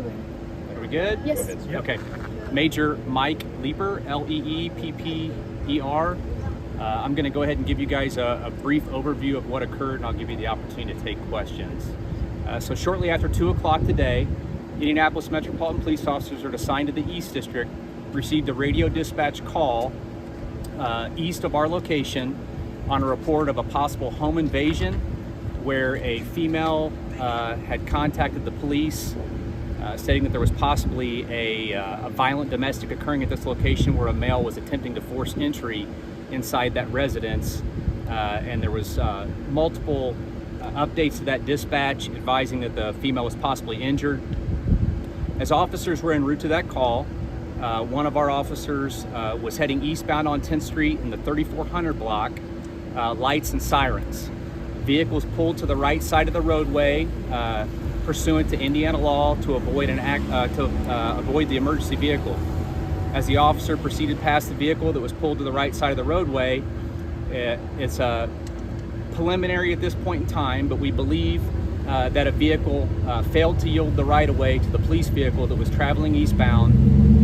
doing? Are we good? Yes. Okay. Major Mike Leeper, Leepper. I'm going to go ahead and give you guys a brief overview of what occurred, and I'll give you the opportunity to take questions. So shortly after 2 o'clock today, Indianapolis Metropolitan Police officers are assigned to the East District received a radio dispatch call east of our location on a report of a possible home invasion where a female had contacted the police stating that there was possibly a violent domestic occurring at this location where a male was attempting to force entry inside that residence, and there was multiple updates to that dispatch advising that the female was possibly injured. As officers were en route to that call, one of our officers was heading eastbound on 10th Street in the 3400 block, lights and sirens. Vehicles pulled to the right side of the roadway pursuant to Indiana law to avoid avoid the emergency vehicle. As the officer proceeded past the vehicle that was pulled to the right side of the roadway, it's preliminary at this point in time, but we believe that a vehicle failed to yield the right-of-way to the police vehicle that was traveling eastbound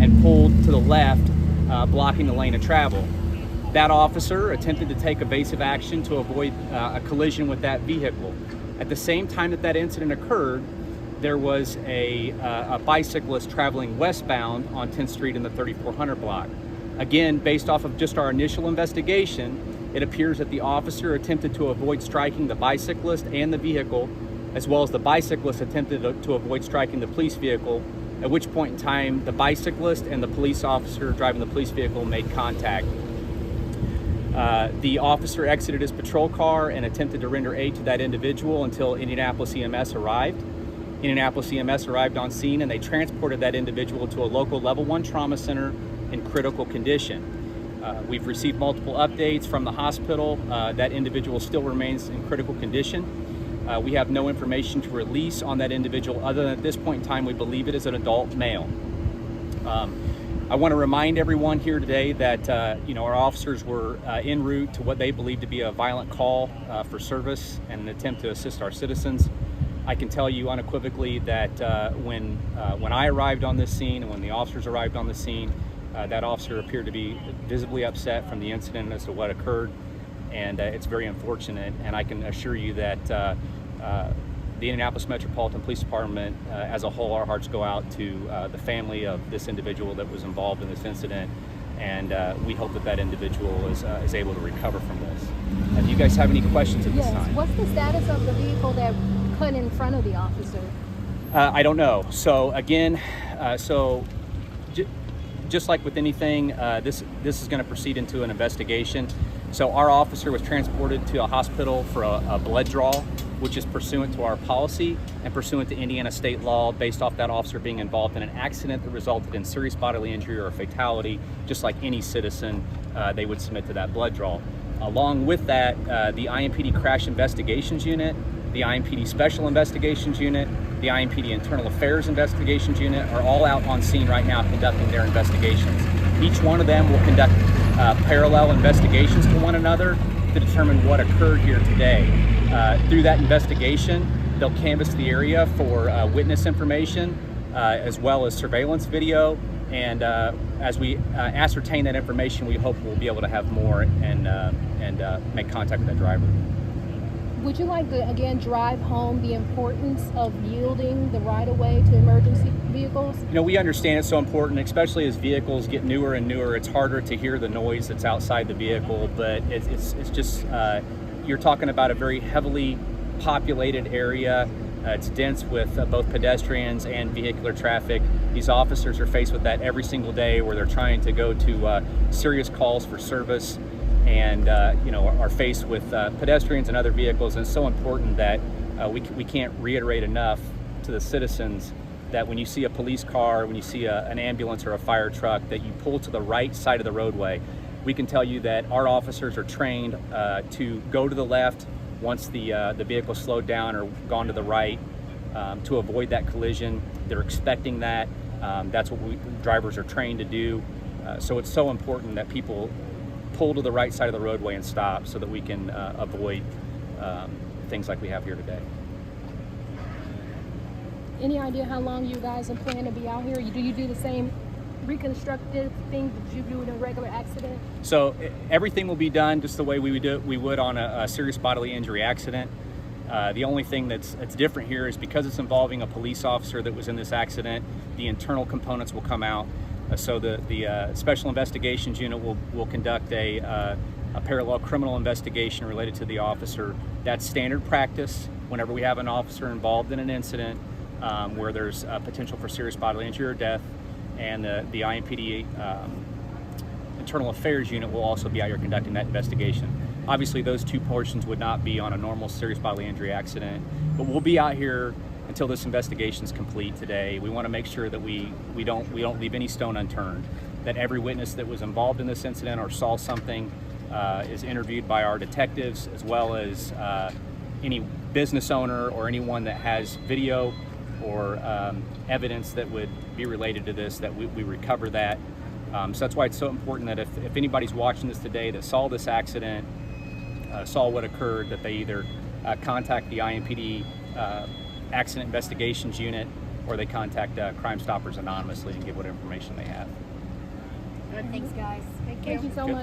and pulled to the left, blocking the lane of travel. That officer attempted to take evasive action to avoid a collision with that vehicle. At the same time that that incident occurred, there was a bicyclist traveling westbound on 10th Street in the 3400 block. Again, based off of just our initial investigation, it appears that the officer attempted to avoid striking the bicyclist and the vehicle, as well as the bicyclist attempted to avoid striking the police vehicle, at which point in time the bicyclist and the police officer driving the police vehicle made contact. The officer exited his patrol car and attempted to render aid to that individual until Indianapolis EMS arrived. Indianapolis EMS arrived on scene and they transported that individual to a local level 1 trauma center in critical condition. We've received multiple updates from the hospital. That individual still remains in critical condition. We have no information to release on that individual other than at this point in time we believe it is an adult male. I want to remind everyone here today that our officers were en route to what they believe to be a violent call for service and an attempt to assist our citizens. I can tell you unequivocally that when I arrived on this scene and when the officers arrived on the scene, that officer appeared to be visibly upset from the incident as to what occurred, and it's very unfortunate. And I can assure you that the Indianapolis Metropolitan Police Department as a whole, our hearts go out to the family of this individual that was involved in this incident, and we hope that that individual is able to recover from this. Do you guys have any questions at this time? Yes. What's the status of the vehicle that cut in front of the officer? I don't know. So again, just like with anything, this is going to proceed into an investigation. So our officer was transported to a hospital for a blood draw, which is pursuant to our policy and pursuant to Indiana state law based off that officer being involved in an accident that resulted in serious bodily injury or fatality. Just like any citizen, they would submit to that blood draw. Along with that, the IMPD Crash Investigations Unit, the IMPD Special Investigations Unit, the IMPD Internal Affairs Investigations Unit are all out on scene right now conducting their investigations. Each one of them will conduct parallel investigations to one another to determine what occurred here today. Through that investigation, they'll canvass the area for witness information as well as surveillance video, and as we ascertain that information, we hope we'll be able to have more and make contact with that driver. Would you like to again drive home the importance of yielding the right-of-way to emergency vehicles? We understand it's so important, especially as vehicles get newer and newer. It's harder to hear the noise that's outside the vehicle, but it's just you're talking about a very heavily populated area. It's dense with both pedestrians and vehicular traffic. These officers are faced with that every single day where they're trying to go to serious calls for service and are faced with pedestrians and other vehicles. And it's so important that we can't reiterate enough to the citizens that when you see a police car, when you see an ambulance or a fire truck, that you pull to the right side of the roadway. We can tell you that our officers are trained to go to the left once the vehicle slowed down or gone to the right to avoid that collision. They're expecting that. That's what drivers are trained to do. So it's so important that people pull to the right side of the roadway and stop so that we can avoid things like we have here today. Any idea how long you guys are planning to be out here? Do you do the same reconstructive thing that you do in a regular accident? So everything will be done just the way we would on a serious bodily injury accident. The only thing that's different here is because it's involving a police officer that was in this accident, the internal components will come out. So the Special Investigations Unit will conduct a parallel criminal investigation related to the officer. That's standard practice whenever we have an officer involved in an incident where there's potential for serious bodily injury or death, and the IMPD Internal Affairs Unit will also be out here conducting that investigation. Obviously, those two portions would not be on a normal serious bodily injury accident, but we'll be out here until this investigation is complete today. We want to make sure that we don't leave any stone unturned, that every witness that was involved in this incident or saw something is interviewed by our detectives, as well as any business owner or anyone that has video or evidence that would be related to this, that we recover that. So that's why it's so important that if anybody's watching this today that saw this accident, saw what occurred, that they either contact the IMPD Accident Investigations Unit, or they contact Crime Stoppers anonymously and give what information they have. Thanks, guys. Thank you so much.